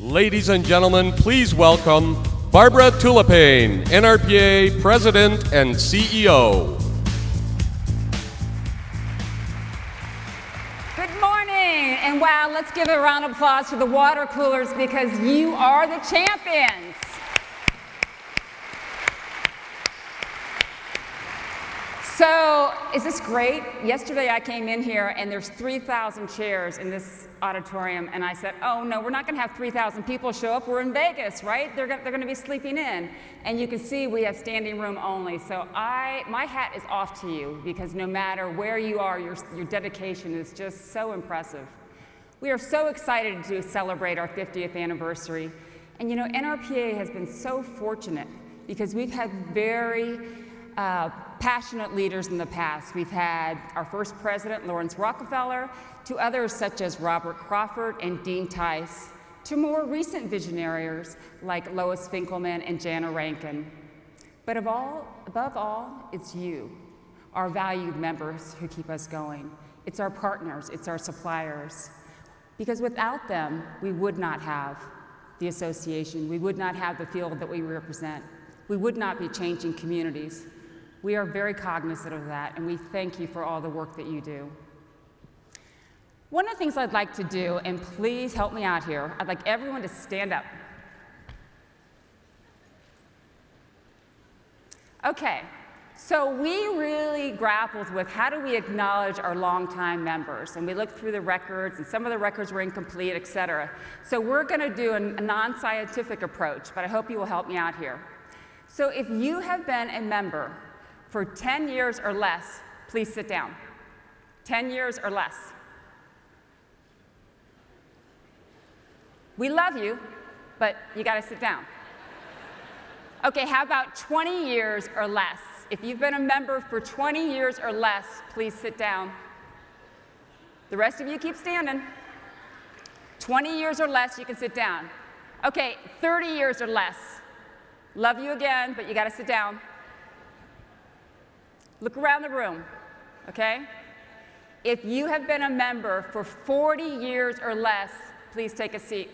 Ladies and gentlemen, please welcome Barbara Tulipane, NRPA President and CEO. Good morning, and wow, let's give a round of applause for the water coolers because you are the champions. So, is this great? Yesterday I came in here and there's 3,000 chairs in this auditorium, and I said, oh no, we're not gonna have 3,000 people show up, we're in Vegas, right? They're gonna be sleeping in. And you can see we have standing room only. So my hat is off to you because no matter where you are, your dedication is just so impressive. We are so excited to celebrate our 50th anniversary. And you know, NRPA has been so fortunate because we've had very passionate leaders in the past. We've had our first president, Lawrence Rockefeller, to others such as Robert Crawford and Dean Tice, to more recent visionaries like Lois Finkelman and Jana Rankin. But above all, it's you, our valued members who keep us going. It's our partners, it's our suppliers. Because without them, we would not have the association, we would not have the field that we represent, we would not be changing communities. We are very cognizant of that, and we thank you for all the work that you do. One of the things I'd like to do, and please help me out here, I'd like everyone to stand up. Okay, so we really grappled with how do we acknowledge our longtime members, and we looked through the records, and some of the records were incomplete, et cetera. So we're gonna do a non-scientific approach, but I hope you will help me out here. So if you have been a member for 10 years or less, please sit down. 10 years or less. We love you, but you gotta sit down. Okay, how about 20 years or less? If you've been a member for 20 years or less, please sit down. The rest of you keep standing. 20 years or less, you can sit down. Okay, 30 years or less. Love you again, but you gotta sit down. Look around the room, okay? If you have been a member for 40 years or less, please take a seat.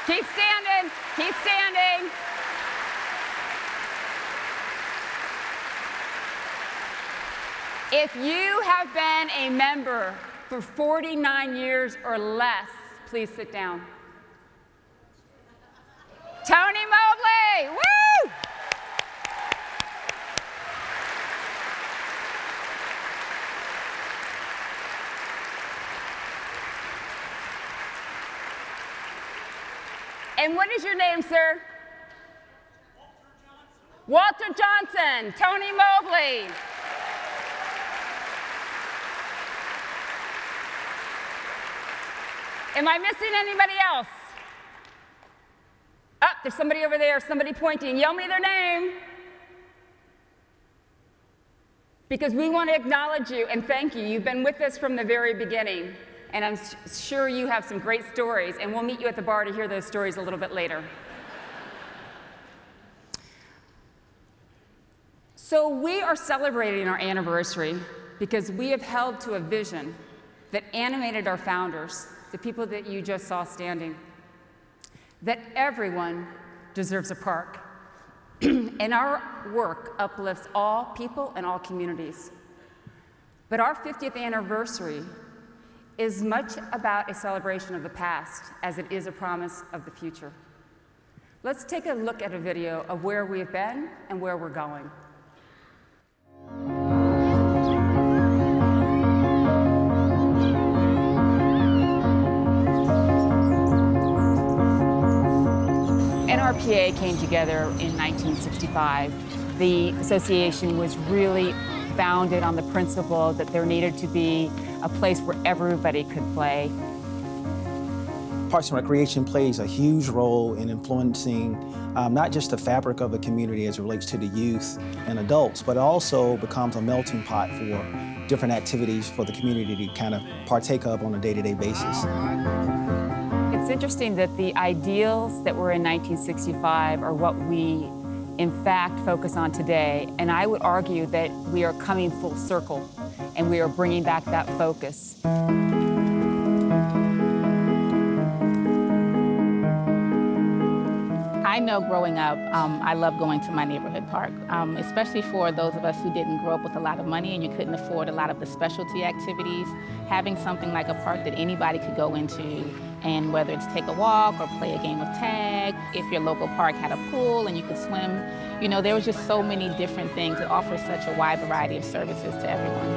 Keep standing, keep standing. If you have been a member for 49 years or less, please sit down. Tony Mobley, woo! And what is your name, sir? Walter Johnson, Tony Mobley. Am I missing anybody else? Oh, there's somebody over there, somebody pointing. Yell me their name. Because we want to acknowledge you and thank you. You've been with us from the very beginning. And I'm sure you have some great stories, and we'll meet you at the bar to hear those stories a little bit later. So we are celebrating our anniversary because we have held to a vision that animated our founders, the people that you just saw standing, that everyone deserves a park. And our work uplifts all people and all communities. But our 50th anniversary is much about a celebration of the past as it is a promise of the future. Let's take a look at a video of where we've been and where we're going. NRPA came together in 1965. The association was really founded on the principle that there needed to be a place where everybody could play. Parks and Recreation plays a huge role in influencing not just the fabric of the community as it relates to the youth and adults, but also becomes a melting pot for different activities for the community to kind of partake of on a day-to-day basis. It's interesting that the ideals that were in 1965 are what we in fact, focus on today. And I would argue that we are coming full circle and we are bringing back that focus. I know growing up, I love going to my neighborhood park, especially for those of us who didn't grow up with a lot of money and you couldn't afford a lot of the specialty activities. Having something like a park that anybody could go into, and whether it's take a walk or play a game of tag, if your local park had a pool and you could swim, you know, there was just so many different things that offer such a wide variety of services to everyone.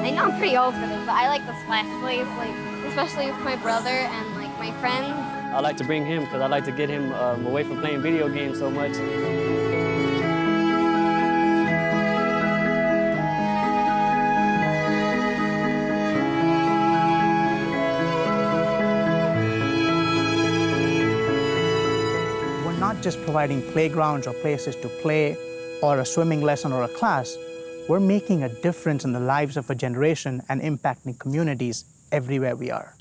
I know I'm pretty old for this, but I like the splash plays, like especially with my brother and like my friends. I like to bring him because I like to get him away from playing video games so much. We're not just providing playgrounds or places to play or a swimming lesson or a class. We're making a difference in the lives of a generation and impacting communities everywhere we are.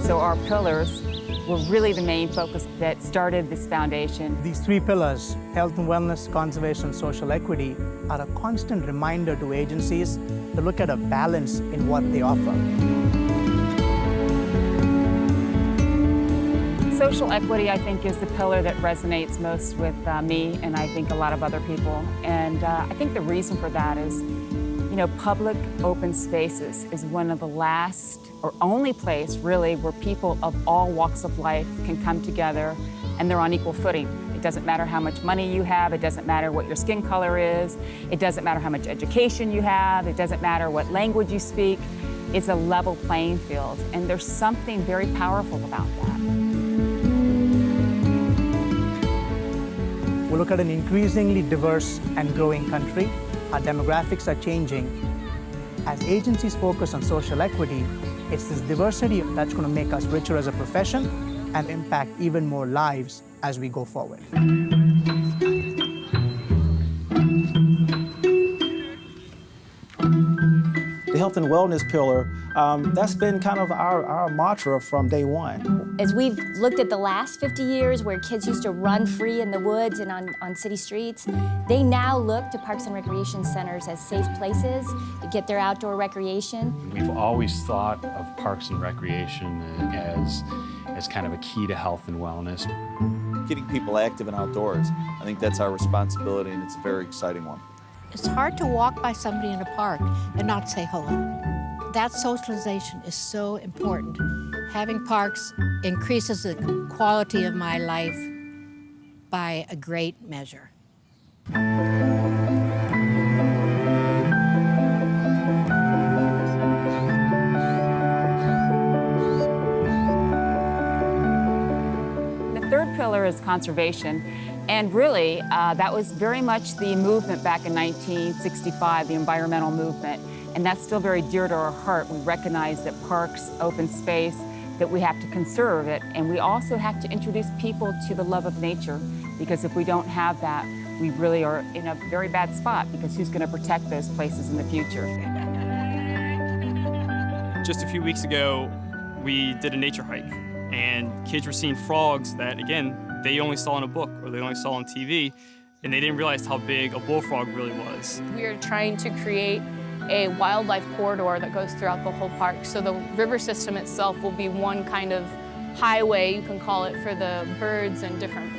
So our pillars were really the main focus that started this foundation. These three pillars, health and wellness, conservation, and social equity, are a constant reminder to agencies to look at a balance in what they offer. Social equity, I think, is the pillar that resonates most with me and I think a lot of other people. And I think the reason for that is, you know, public open spaces is one of the last or only place, really, where people of all walks of life can come together and they're on equal footing. It doesn't matter how much money you have, it doesn't matter what your skin color is, it doesn't matter how much education you have, it doesn't matter what language you speak. It's a level playing field, and there's something very powerful about that. We look at an increasingly diverse and growing country. Our demographics are changing. As agencies focus on social equity, it's this diversity that's going to make us richer as a profession and impact even more lives as we go forward. The health and wellness pillar, that's been kind of our mantra from day one. As we've looked at the last 50 years where kids used to run free in the woods and on city streets, they now look to parks and recreation centers as safe places to get their outdoor recreation. We've always thought of parks and recreation as kind of a key to health and wellness. Getting people active and outdoors, I think that's our responsibility, and it's a very exciting one. It's hard to walk by somebody in a park and not say hello. That socialization is so important. Having parks increases the quality of my life by a great measure. The third pillar is conservation. And really, that was very much the movement back in 1965, the environmental movement. And that's still very dear to our heart. We recognize that parks, open space, that we have to conserve it. And we also have to introduce people to the love of nature, because if we don't have that, we really are in a very bad spot, because who's going to protect those places in the future? Just a few weeks ago, we did a nature hike, and kids were seeing frogs that, again, they only saw in a book or they only saw on TV, and they didn't realize how big a bullfrog really was. We are trying to create a wildlife corridor that goes throughout the whole park. So the river system itself will be one kind of highway, you can call it, for the birds and different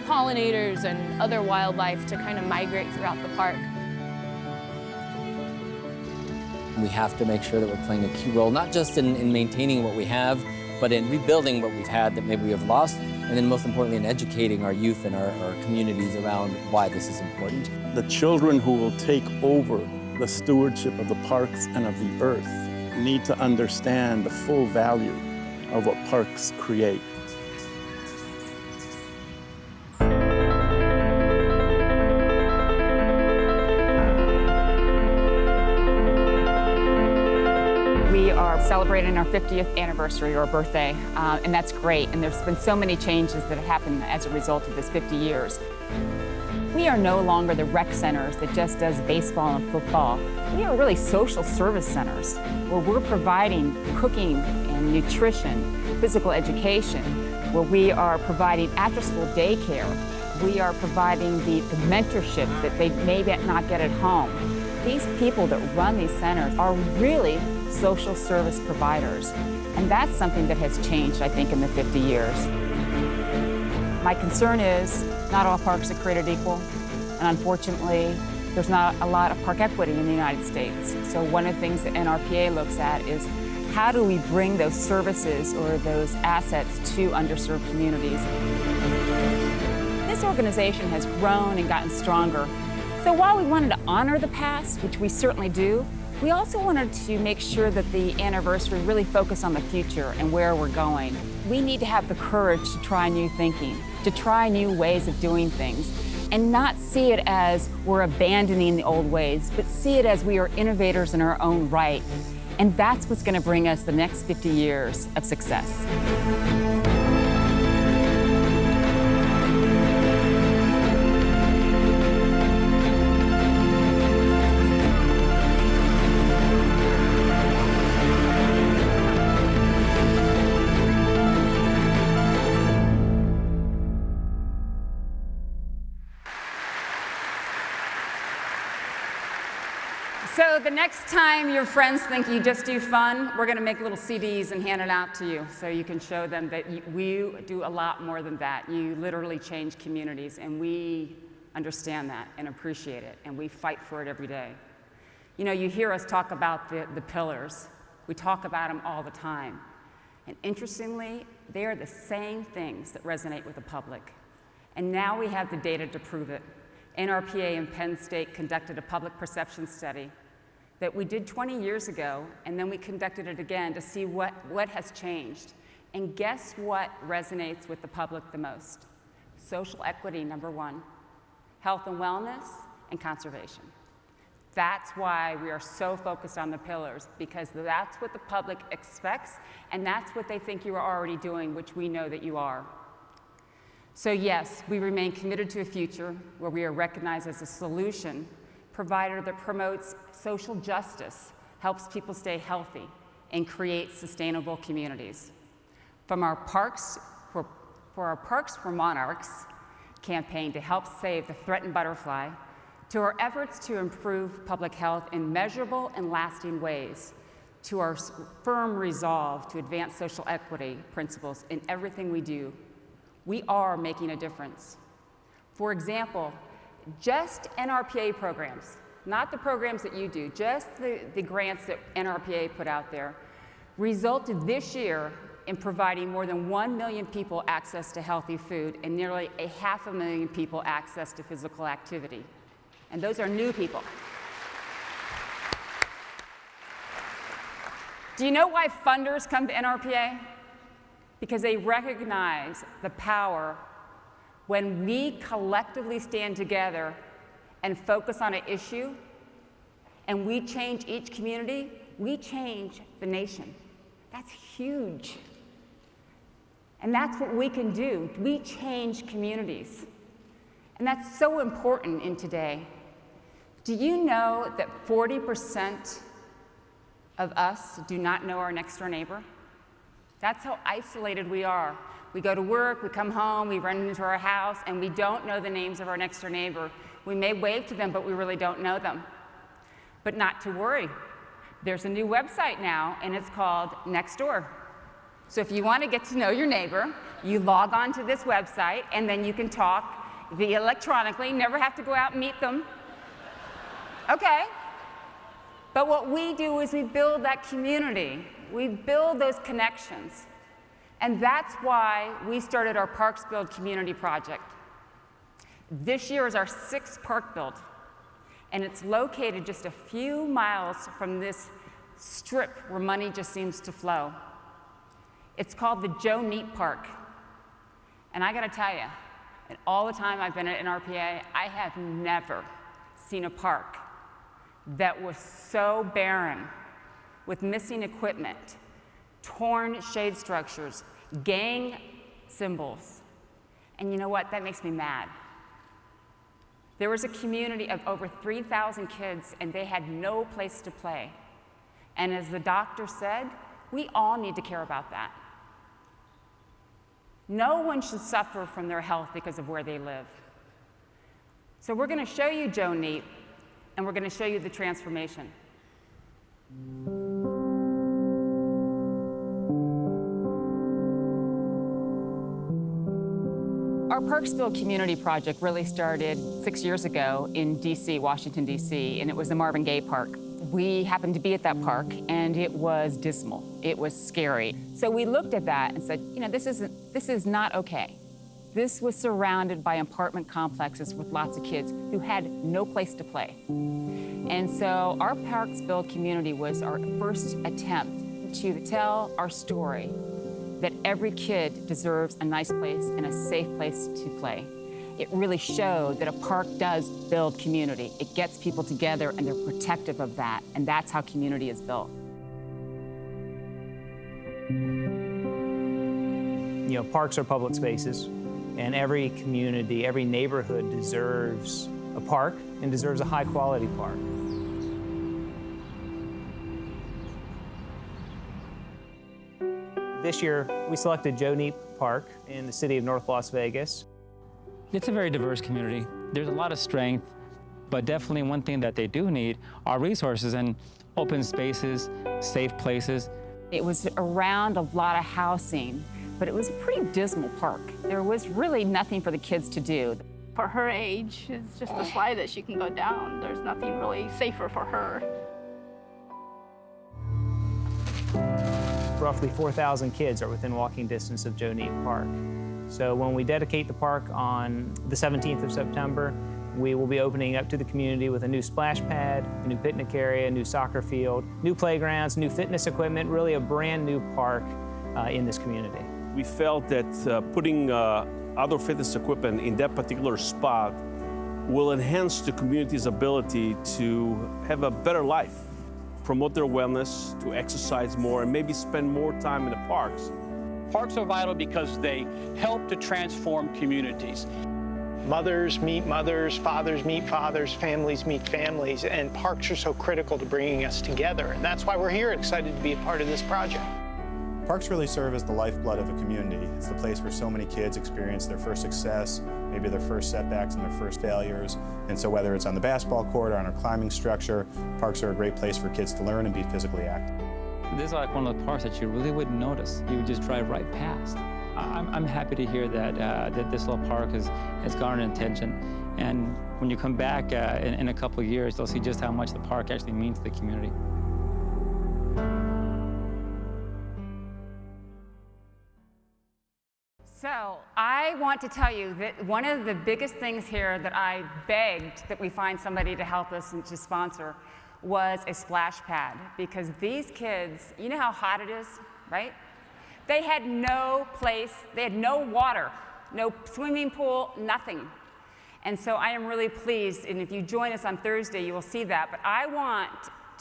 pollinators and other wildlife to kind of migrate throughout the park. We have to make sure that we're playing a key role, not just in maintaining what we have, but in rebuilding what we've had that maybe we have lost, and then most importantly in educating our youth and our communities around why this is important. The children who will take over the stewardship of the parks and of the earth need to understand the full value of what parks create. We are celebrating our 50th anniversary or birthday, and that's great. And there's been so many changes that have happened as a result of this 50 years. We are no longer the rec centers that just does baseball and football. We are really social service centers where we're providing cooking and nutrition, physical education, where we are providing after-school daycare. We are providing the mentorship that they may not get at home. These people that run these centers are really social service providers. And that's something that has changed, I think, in the 50 years. My concern is not all parks are created equal. And unfortunately, there's not a lot of park equity in the United States. So one of the things that NRPA looks at is how do we bring those services or those assets to underserved communities? This organization has grown and gotten stronger. So while we wanted to honor the past, which we certainly do, we also wanted to make sure that the anniversary really focused on the future and where we're going. We need to have the courage to try new thinking, to try new ways of doing things, and not see it as we're abandoning the old ways, but see it as we are innovators in our own right. And that's what's going to bring us the next 50 years of success. So the next time your friends think you just do fun, we're going to make little CDs and hand it out to you so you can show them that we do a lot more than that. You literally change communities, and we understand that and appreciate it, and we fight for it every day. You know, you hear us talk about the pillars. We talk about them all the time. And interestingly, they are the same things that resonate with the public. And now we have the data to prove it. NRPA and Penn State conducted a public perception study that we did 20 years ago, and then we conducted it again to see what has changed. And guess what resonates with the public the most? Social equity, number one. Health and wellness, and conservation. That's why we are so focused on the pillars, because that's what the public expects, and that's what they think you are already doing, which we know that you are. So yes, we remain committed to a future where we are recognized as a solution provider that promotes social justice, helps people stay healthy, and creates sustainable communities. From our Parks for our Parks for Monarchs campaign to help save the threatened butterfly, to our efforts to improve public health in measurable and lasting ways, to our firm resolve to advance social equity principles in everything we do, we are making a difference. For example, just NRPA programs, not the programs that you do, just the grants that NRPA put out there, resulted this year in providing more than 1 million people access to healthy food and nearly 500,000 people access to physical activity. And those are new people. Do you know why funders come to NRPA? Because they recognize the power when we collectively stand together and focus on an issue, and we change each community, we change the nation. That's huge. And that's what we can do. We change communities. And that's so important in today. Do you know that 40% of us do not know our next door neighbor? That's how isolated we are. We go to work, we come home, we run into our house, and we don't know the names of our next door neighbor. We may wave to them, but we really don't know them. But not to worry. There's a new website now, and it's called Nextdoor. So if you want to get to know your neighbor, you log on to this website, and then you can talk via electronically, never have to go out and meet them. Okay. But what we do is we build that community. We build those connections. And that's why we started our Parks Build Community Project. This year is our 6th park build, and it's located just a few miles from this strip where money just seems to flow. It's called the Joanie Park. And I gotta tell you, in all the time I've been at NRPA, I have never seen a park that was so barren, with missing equipment, torn shade structures, gang symbols. And you know what? That makes me mad. There was a community of over 3,000 kids, and they had no place to play. And as the doctor said, We all need to care about that. No one should suffer from their health because of where they live. So we're going to show you Joe Neep, and we're going to show you the transformation. Our Parksville Community Project really started 6 years ago in DC, Washington, DC, and it was the Marvin Gaye Park. We happened to be at that park, and it was dismal. It was scary. So we looked at that and said, you know, this is not okay. This was surrounded by apartment complexes with lots of kids who had no place to play. And so our Parksville community was our first attempt to tell our story that every kid deserves a nice place and a safe place to play. It really showed that a park does build community. It gets people together and they're protective of that, and that's how community is built. You know, parks are public spaces, and every community, every neighborhood deserves a park and deserves a high-quality park. This year, we selected Joe Neep Park in the city of North Las Vegas. It's a very diverse community. There's a lot of strength, but definitely one thing that they do need are resources and open spaces, safe places. It was around a lot of housing, but it was a pretty dismal park. There was really nothing for the kids to do. For her age, it's just a slide that she can go down. There's nothing really safer for her. Roughly 4,000 kids are within walking distance of Joe Neep Park. So when we dedicate the park on the 17th of September, we will be opening up to the community with a new splash pad, a new picnic area, a new soccer field, new playgrounds, new fitness equipment, really a brand new park in this community. We felt that putting outdoor fitness equipment in that particular spot will enhance the community's ability to have a better life, promote their wellness, to exercise more, and maybe spend more time in the parks. Parks are vital because they help to transform communities. Mothers meet mothers, fathers meet fathers, families meet families, and parks are so critical to bringing us together. And that's why we're here, excited to be a part of this project. Parks really serve as the lifeblood of a community. It's the place where so many kids experience their first success, maybe their first setbacks and their first failures. And so whether it's on the basketball court or on a climbing structure, parks are a great place for kids to learn and be physically active. This is like one of the parks that you really wouldn't notice. You would just drive right past. I'm happy to hear that, that this little park has garnered attention. And when you come back in a couple of years, they'll see just how much the park actually means to the community. So I want to tell you that one of the biggest things here that I begged that we find somebody to help us and to sponsor was a splash pad, because these kids, you know how hot it is, right? They had no place, they had no water, no swimming pool, nothing. And so I am really pleased, and if you join us on Thursday, you will see that. But I want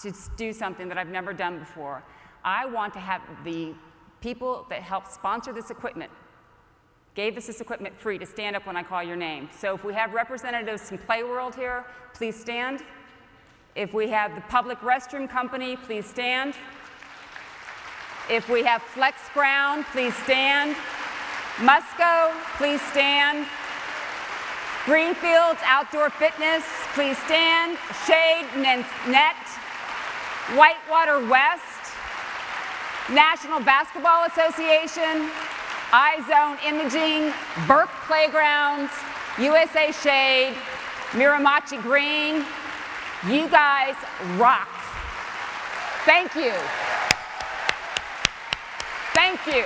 to do something that I've never done before. I want to have the people that help sponsor this equipment, gave us this equipment free, to stand up when I call your name. So if we have representatives from Play World here, please stand. If we have the public restroom company, please stand. If we have Flex Ground, please stand. Musco, please stand. Greenfields Outdoor Fitness, please stand. Shade Net, Whitewater West, National Basketball Association, iZone Imaging, Burke Playgrounds, USA Shade, Miramachi Green. You guys rock. Thank you. Thank you.